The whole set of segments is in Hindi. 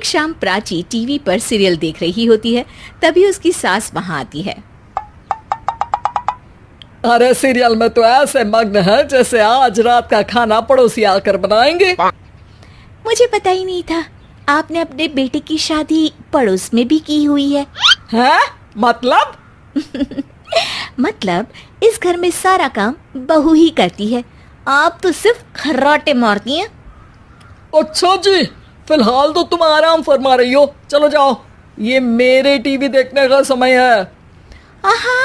शाम प्राची टीवी पर सीरियल देख रही होती है, तभी उसकी सास वहां आती है। अरे सीरियल में तो ऐसे मग्न है जैसे आज रात का खाना पड़ोसी आकर बनाएंगे। मुझे पता ही नहीं था आपने अपने बेटे की शादी पड़ोस में भी की हुई है। हैं? मतलब? मतलब इस घर में सारा काम बहू ही करती है, आप तो सिर्फ खर्राटे मारती हैं। अच्छा जी, फिलहाल तो तुम आराम फरमा रही हो, चलो जाओ, ये मेरे टीवी देखने का समय है। आहा,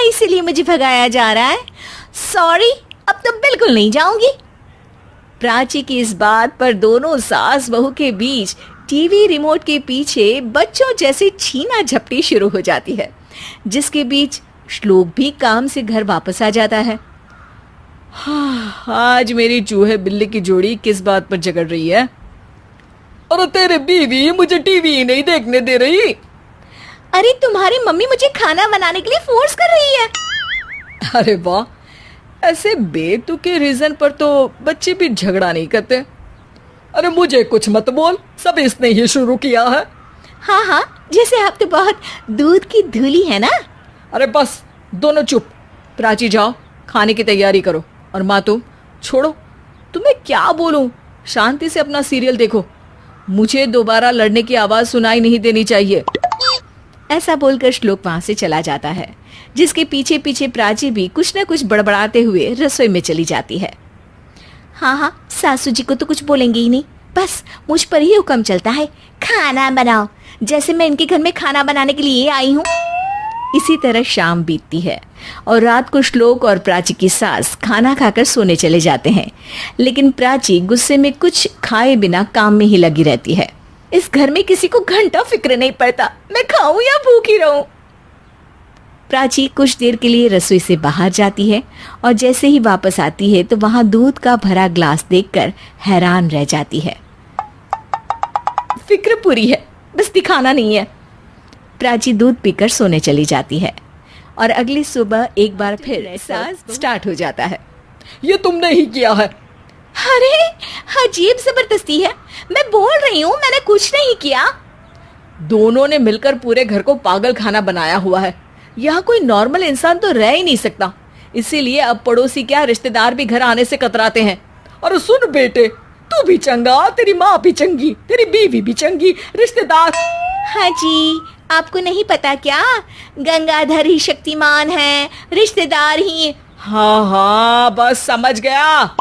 इसीलिए मुझे भगाया जा रहा है। सॉरी, अब तो बिल्कुल नहीं जाऊंगी। प्राची की इस बात पर दोनों सास बहू के बीच टीवी रिमोट के पीछे बच्चों जैसे छीना झपटी शुरू हो जाती है, जिसके बीच श्लोक भी काम से घर वापस आ जाता है। हाँ, आज मेरी चूहे बिल्ली की जोड़ी किस बात पर झगड़ रही है? अरे तेरे बीवी मुझे टीवी ही नहीं देखने दे रही। अरे तुम्हारी मम्मी मुझे खाना बनाने के लिए फोर्स कर रही है। अरे वाह, ऐसे बेतुके रीजन पर तो बच्चे भी झगड़ा नहीं करते। अरे मुझे कुछ मत बोल, सब इसने ही शुरू किया है। हाँ हाँ, जैसे आप तो बहुत दूध की धूली है ना। अरे बस, दोनों चुप। प्राची जाओ, खाने की तैयारी करो। और माँ तुम छोड़ो, तुम्हें क्या बोलूं, शांति से अपना सीरियल देखो, मुझे दोबारा लड़ने की आवाज सुनाई नहीं देनी चाहिए। ऐसा बोलकर श्लोक वहां से चला जाता है, जिसके पीछे पीछे प्राची भी कुछ न कुछ बड़बड़ाते हुए रसोई में चली जाती है। हाँ हाँ, सासू जी को तो कुछ बोलेंगे ही नहीं, बस मुझ पर ही हुक्म चलता है, खाना बनाओ, जैसे मैं इनके घर में खाना बनाने के लिए आई हूँ। इसी तरह शाम बीतती है और रात को श्लोक और प्राची की सास खाना खाकर सोने चले जाते हैं, लेकिन प्राची गुस्से में कुछ खाए बिना काम में ही लगी रहती है। इस घर में किसी को घंटा फिक्र नहीं पड़ता, मैं खाऊं या भूखी रहूं। प्राची कुछ देर के लिए रसोई से बाहर जाती है और जैसे ही वापस आती है तो वहां दूध का भरा ग्लास देखकर हैरान रह जाती है। फिक्र पूरी है, बस दिखाना नहीं है। प्राची दूध पीकर सोने चली जाती है और अगली सुबह एक बार फिर स्टार्ट हो जाता है। ये तुमने ही किया है। अरे अजीब जबरदस्ती है, मैं बोल रही हूँ मैंने कुछ नहीं किया। दोनों ने मिलकर पूरे घर को पागल खाना बनाया हुआ है। यहाँ कोई नॉर्मल इंसान तो रह ही नहीं सकता, इसीलिए अब पड़ोसी क्या रिश्तेदार भी घर आने से कतराते हैं। और सुन बेटे, तू भी चंगा, तेरी माँ भी चंगी, तेरी बीवी भी चंगी, रिश्तेदार। हाँ जी, आपको नहीं पता क्या, गंगाधर ही शक्तिमान है, रिश्तेदार ही। हाँ हाँ, बस समझ गया।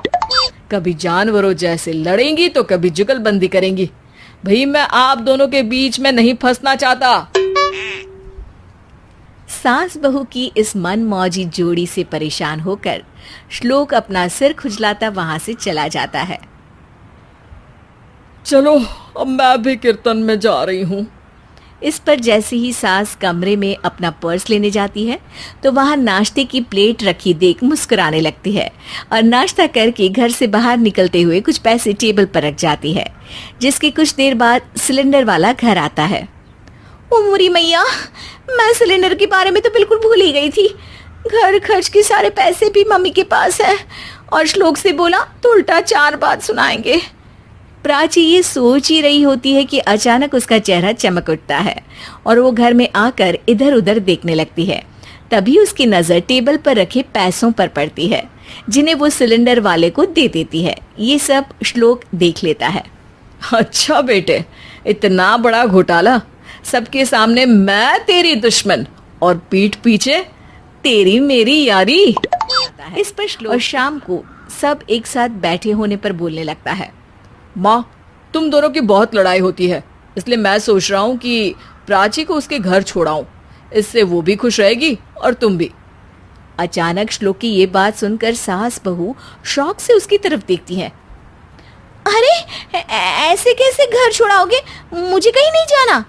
कभी जानवरों जैसे लड़ेंगी तो कभी जुगलबंदी करेंगी। भाई मैं आप दोनों के बीच में नहीं फंसना चाहता। सास बहू की इस मनमौजी जोड़ी से परेशान होकर श्लोक अपना सिर खुजलाता वहां से चला जाता है। चलो अब मैं भी कीर्तन में जा रही हूँ। इस पर जैसे ही सास कमरे में अपना पर्स लेने जाती है तो वहां नाश्ते की प्लेट रखी देख मुस्कुराने लगती है और नाश्ता करके घर से बाहर निकलते हुए कुछ पैसे टेबल पर रख जाती है, जिसके कुछ देर बाद सिलेंडर वाला घर आता है। ओ मोरी मैया, मैं सिलेंडर के बारे में तो बिल्कुल भूल ही गई थी। घर खर्च के सारे पैसे भी मम्मी के पास है और श्लोक से बोला तो उल्टा 4 बात सुनाएंगे। प्राची ये सोच ही रही होती है कि अचानक उसका चेहरा चमक उठता है और वो घर में आकर इधर उधर देखने लगती है। तभी उसकी नजर टेबल पर रखे पैसों पर पड़ती है, जिन्हें वो सिलेंडर वाले को दे देती है। ये सब श्लोक देख लेता है। अच्छा बेटे, इतना बड़ा घोटाला, सबके सामने मैं तेरी दुश्मन और पीठ पीछे तेरी मेरी यारी। इस पर श्लोक और शाम को सब एक साथ बैठे होने पर बोलने लगता है। माँ, तुम दोनों की बहुत लड़ाई होती है, इसलिए मैं सोच रहा हूँ कि प्राची को उसके घर छोड़ाऊं, इससे वो भी खुश रहेगी और तुम भी। अचानक श्लोक की ये बात सुनकर सास बहू शौक से उसकी तरफ देखती है। अरे ऐसे कैसे घर छोड़ाओगे, मुझे कहीं नहीं जाना।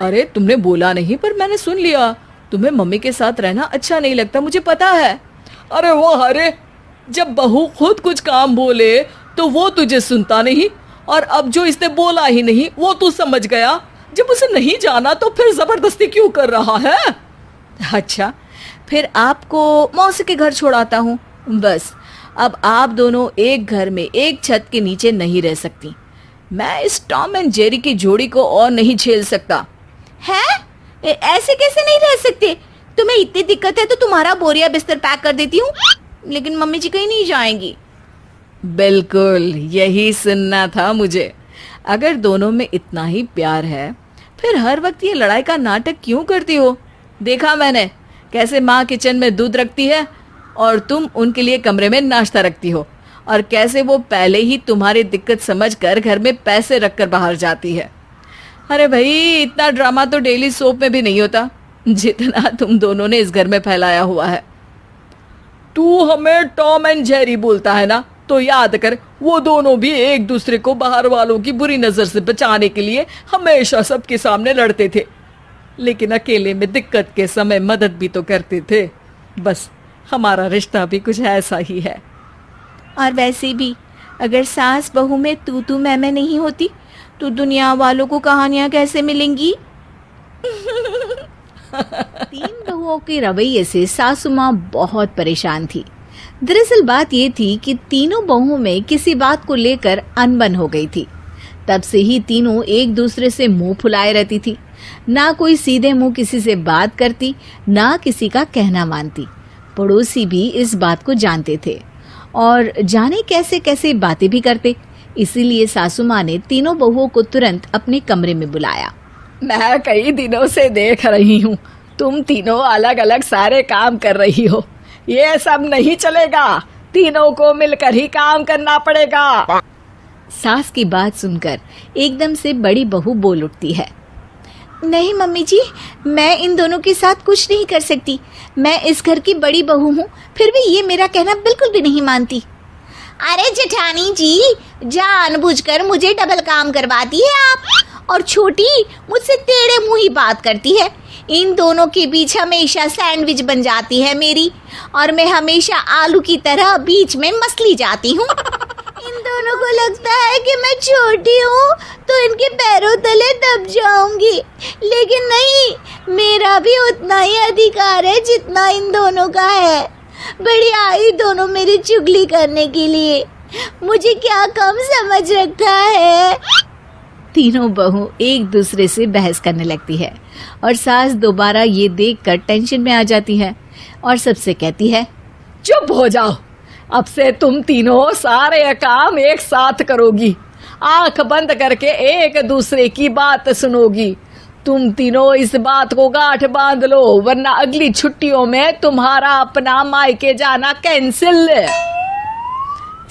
अरे तुमने बोला नहीं पर मैंने सुन लिया, तुम्हें मम्मी के साथ रहना अच्छा नहीं लगता, मुझे पता है। अरे वाह, अरे जब बहू खुद कुछ काम बोले तो वो तुझे सुनता नहीं, और अब जो इसने बोला ही नहीं वो तू समझ गया। जब उसे नहीं जाना तो फिर जबरदस्ती क्यों कर रहा है? अच्छा, फिर आपको मौसी के घर छोड़ाता हूँ। बस अब आप दोनों एक घर में एक छत के नीचे नहीं रह सकती। मैं इस टॉम एंड जेरी की जोड़ी को और नहीं झेल सकता। है? ऐसे कैसे नहीं रह सकते? तुम्हें इतनी दिक्कत है तो तुम्हारा बोरिया बिस्तर पैक कर देती हूँ, लेकिन मम्मी जी कहीं नहीं जाएंगी। बिल्कुल यही सुनना था मुझे। अगर दोनों में इतना ही प्यार है फिर हर वक्त ये लड़ाई का नाटक क्यों करती हो? देखा मैंने कैसे माँ किचन में दूध रखती है और तुम उनके लिए कमरे में नाश्ता रखती हो, और कैसे वो पहले ही तुम्हारी दिक्कत समझकर घर में पैसे रखकर बाहर जाती है। अरे भाई, इतना ड्रामा तो डेली सोप में भी नहीं होता जितना तुम दोनों ने इस घर में फैलाया हुआ है। तू हमें टॉम एंड जेरी बोलता है ना, तो याद कर वो दोनों भी एक दूसरे को बाहर वालों की बुरी नजर से बचाने के लिए हमेशा सबके सामने लड़ते थे, लेकिन अकेले में दिक्कत के समय मदद भी तो करते थे। बस हमारा रिश्ता भी कुछ ऐसा ही है। और वैसे भी अगर सास बहू में तू मैं नहीं होती तो दुनिया वालों को कहानियां कैसे मिलेंगी? तीन बहुओं के रवैये से सासू माँ बहुत परेशान थी। दरअसल बात ये थी कि तीनों बहुओं में किसी बात को लेकर अनबन हो गई थी। तब से ही तीनों एक दूसरे से मुंह फुलाए रहती थी। ना कोई सीधे मुंह किसी से बात करती, ना किसी का कहना मानती। पड़ोसी भी इस बात को जानते थे और जाने कैसे कैसे बातें भी करते। इसीलिए सासू माँ ने तीनों बहुओं को तुरंत अपने कमरे में बुलाया। मैं कई दिनों से देख रही हूँ तुम तीनों अलग अलग सारे काम कर रही हो। ये सब नहीं चलेगा, तीनों को मिलकर ही काम करना पड़ेगा। सास की बात सुनकर एकदम से बड़ी बहू बोल उठती है। नहीं मम्मी जी, मैं इन दोनों के साथ कुछ नहीं कर सकती। मैं इस घर की बड़ी बहू हूँ, फिर भी ये मेरा कहना बिल्कुल भी नहीं मानती। अरे जेठानी जी, जानबूझकर मुझे डबल काम करवाती है आप, और छोटी मुझसे टेढ़े मुंह ही बात करती है। इन दोनों के बीच हमेशा सैंडविच बन जाती है मेरी, और मैं हमेशा आलू की तरह बीच में मसली जाती हूँ। इन दोनों को लगता है कि मैं छोटी हूँ तो इनके पैरों तले दब जाऊंगी, लेकिन नहीं, मेरा भी उतना ही अधिकार है जितना इन दोनों का है। बड़ी आई दोनों मेरी चुगली करने के लिए, मुझे क्या कम समझ रखा है। तीनों बहू एक दूसरे से बहस करने लगती है और सास दोबारा ये देखकर टेंशन में आ जाती है और सबसे कहती है, चुप हो जाओ, अब से तुम तीनों सारे काम एक साथ करोगी, आंख बंद करके एक दूसरे की बात सुनोगी। तुम तीनों इस बात को गांठ बांध लो, वरना अगली छुट्टियों में तुम्हारा अपना मायके जाना कैंसिल।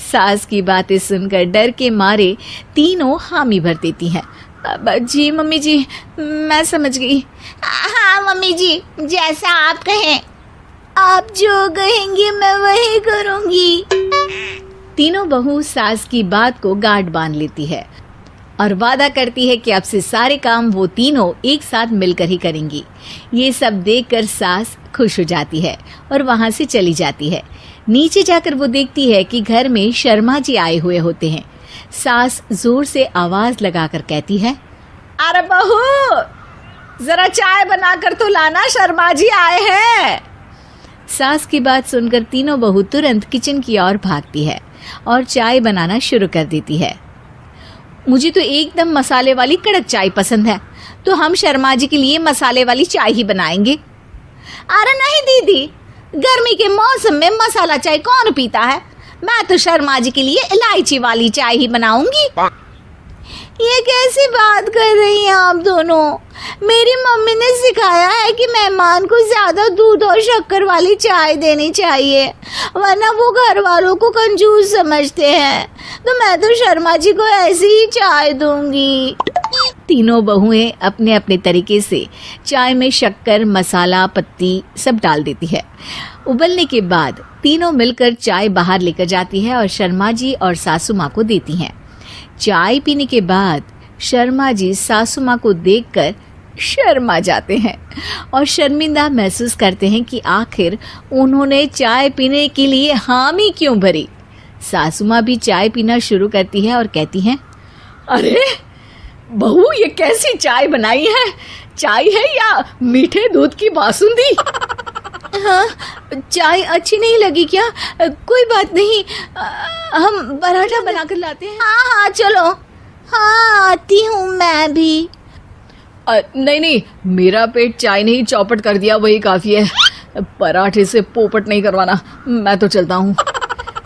सास की बातें सुनकर डर के मारे तीनों हामी भर देती हैं। जी मम्मी जी, मैं समझ गई। हाँ मम्मी जी, जैसा आप कहें, आप जो कहेंगी मैं वही करूंगी। तीनों बहू सास की बात को गांठ बांध लेती है और वादा करती है कि अब से सारे काम वो तीनों एक साथ मिलकर ही करेंगी। ये सब देखकर सास खुश हो जाती है और वहां से चली जाती है। नीचे जाकर वो देखती है कि घर में शर्मा जी आए हुए होते हैं। सास जोर से आवाज लगाकर कहती है, अरे बहू, जरा चाय बनाकर तो लाना, शर्मा जी आए हैं। सास की बात सुनकर तीनों बहू तुरंत किचन की ओर भागती है और चाय बनाना शुरू कर देती है। मुझे तो एकदम मसाले वाली कड़क चाय पसंद है, तो हम शर्मा जी के लिए मसाले वाली चाय ही बनाएंगे। अरे नहीं दीदी, गर्मी के मौसम में मसाला चाय कौन पीता है? मैं तो शर्मा जी के लिए इलायची वाली चाय ही बनाऊंगी। ये कैसी बात कर रही हैं आप दोनों? मेरी मम्मी ने सिखाया है कि मेहमान को ज्यादा दूध और शक्कर वाली चाय देनी चाहिए, वरना वो घर वालों को कंजूस समझते हैं। तो मैं तो शर्मा जी को ऐसी ही चाय दूंगी। तीनों बहुएं अपने अपने तरीके से चाय में शक्कर, मसाला, पत्ती सब डाल देती है। उबलने के बाद तीनों मिलकर चाय बाहर लेकर जाती है और शर्मा जी और सासू माँ को देती हैं। चाय पीने के बाद शर्मा जी सासू माँ को देखकर शर्मा जाते हैं और शर्मिंदा महसूस करते हैं कि आखिर उन्होंने चाय पीने के लिए हामी क्यों भरी। सासू माँ भी चाय पीना शुरू करती है और कहती हैं, अरे बहू, ये कैसी चाय बनाई है? चाय है या मीठे दूध की बासुंदी? हाँ, चाय अच्छी नहीं लगी क्या? कोई बात नहीं, हम पराठा बनाकर लाते हैं। हाँ हाँ चलो। हाँ आती हूँ मैं भी। नहीं नहीं, मेरा पेट चाय नहीं चौपट कर दिया वही काफी है, पराठे से पोपट नहीं करवाना, मैं तो चलता हूँ।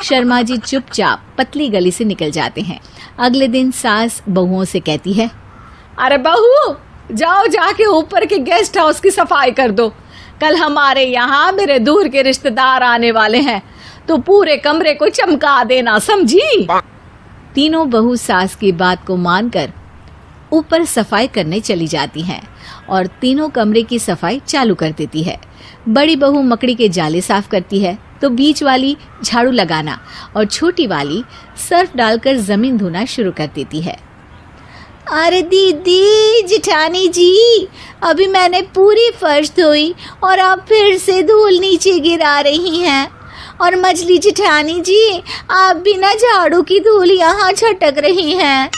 शर्मा जी चुपचाप पतली गली से निकल जाते हैं। अगले दिन सास बहुओं से कहती है, अरे बहू, जाओ जाके ऊपर के गेस्ट हाउस की सफाई कर दो, कल हमारे यहाँ मेरे दूर के रिश्तेदार आने वाले हैं, तो पूरे कमरे को चमका देना, समझी। तीनों बहू सास की बात को मानकर ऊपर सफाई करने चली जाती हैं और तीनों कमरे की सफाई चालू कर देती है। बड़ी बहू मकड़ी के जाले साफ करती है तो बीच वाली झाड़ू लगाना और छोटी वाली सर्फ डालकर जमीन धोना शुरू कर देती है। अरे दीदी जेठानी जी, अभी मैंने पूरी फर्श धोई और आप फिर से धूल नीचे गिरा रही हैं। और मछली जेठानी जी, आप बिना झाड़ू की धूल यहाँ छटक रही हैं।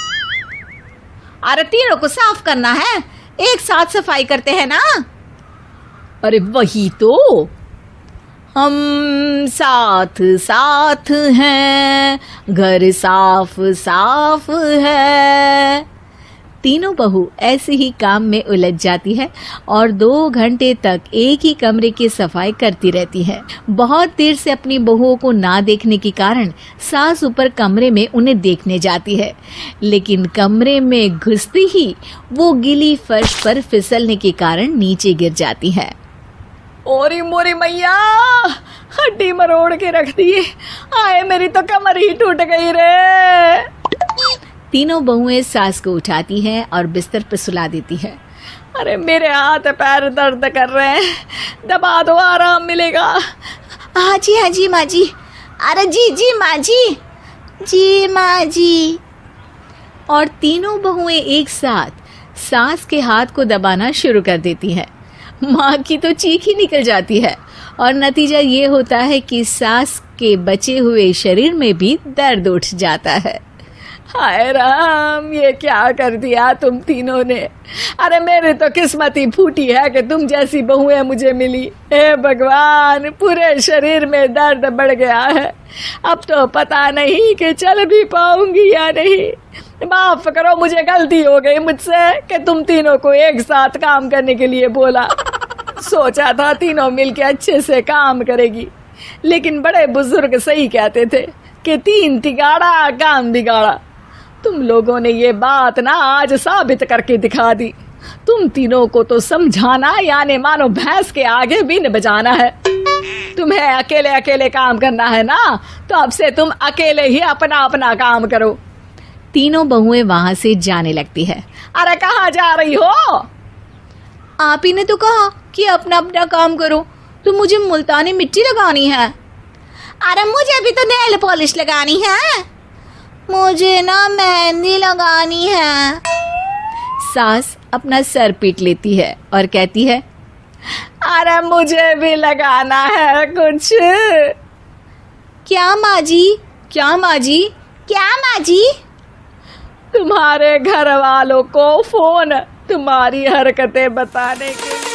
अरे तीनों को साफ करना है, एक साथ सफाई करते हैं ना। अरे वही तो, हम साथ साथ हैं, घर साफ साफ है। तीनों बहू ऐसे ही काम में उलझ जाती है और 2 घंटे तक एक ही कमरे की सफाई करती रहती है। बहुत देर से अपनी बहुओं को ना देखने के कारण सास ऊपर कमरे में उन्हें देखने जाती है, लेकिन कमरे में घुसती ही वो गीली फर्श पर फिसलने के कारण नीचे गिर जाती है। ओरी मोरी मैया, हड्डी मरोड़ के रख दी, आए मेरी तो कमर ही टूट गई रे। तीनों बहुएं सास को उठाती हैं और बिस्तर पर सुला देती है। अरे मेरे हाथ पैर दर्द कर रहे हैं, दबा दो, आराम मिलेगा। हाँ जी माँ जी। अरे जी माँ जी, जी माँ जी। और तीनों बहुएं एक साथ सास के हाथ को दबाना शुरू कर देती हैं। माँ की तो चीख ही निकल जाती है और नतीजा ये होता है कि सास के बचे हुए शरीर में भी दर्द उठ जाता है। हाय राम, ये क्या कर दिया तुम तीनों ने। अरे मेरी तो किस्मत ही फूटी है कि तुम जैसी बहुएं मुझे मिली। हे भगवान, पूरे शरीर में दर्द बढ़ गया है, अब तो पता नहीं कि चल भी पाऊंगी या नहीं। माफ करो, मुझे गलती हो गई मुझसे कि तुम तीनों को एक साथ काम करने के लिए बोला। सोचा था तीनों मिलके अच्छे से काम करेगी, लेकिन बड़े बुजुर्ग सही कहते थे कि 3 तिगाड़ा काम बिगाड़ा। तुम लोगों ने ये बात ना आज साबित करके दिखा दी। तुम तीनों को तो समझाना यानी मानो भैंस के आगे भी न बजाना है। तुम्हें अकेले अकेले काम करना है ना, तो अब से तुम अकेले ही अपना अपना काम करो। तीनों बहुएं वहां से जाने लगती है। अरे कहाँ जा रही हो? आप ही ने तो कहा कि अपना अपना काम करो, तो मुझे मुल्तानी मिट्टी लगानी है। अरे मुझे भी तो नेल पॉलिश लगानी है। मुझे ना मेहंदी लगानी है। सास अपना सर पीट लेती है और कहती है, अरे मुझे भी लगाना है कुछ। क्या माँ जी? क्या माँ जी? क्या माँ जी? तुम्हारे घर वालों को फोन तुम्हारी हरकतें बताने के लिए।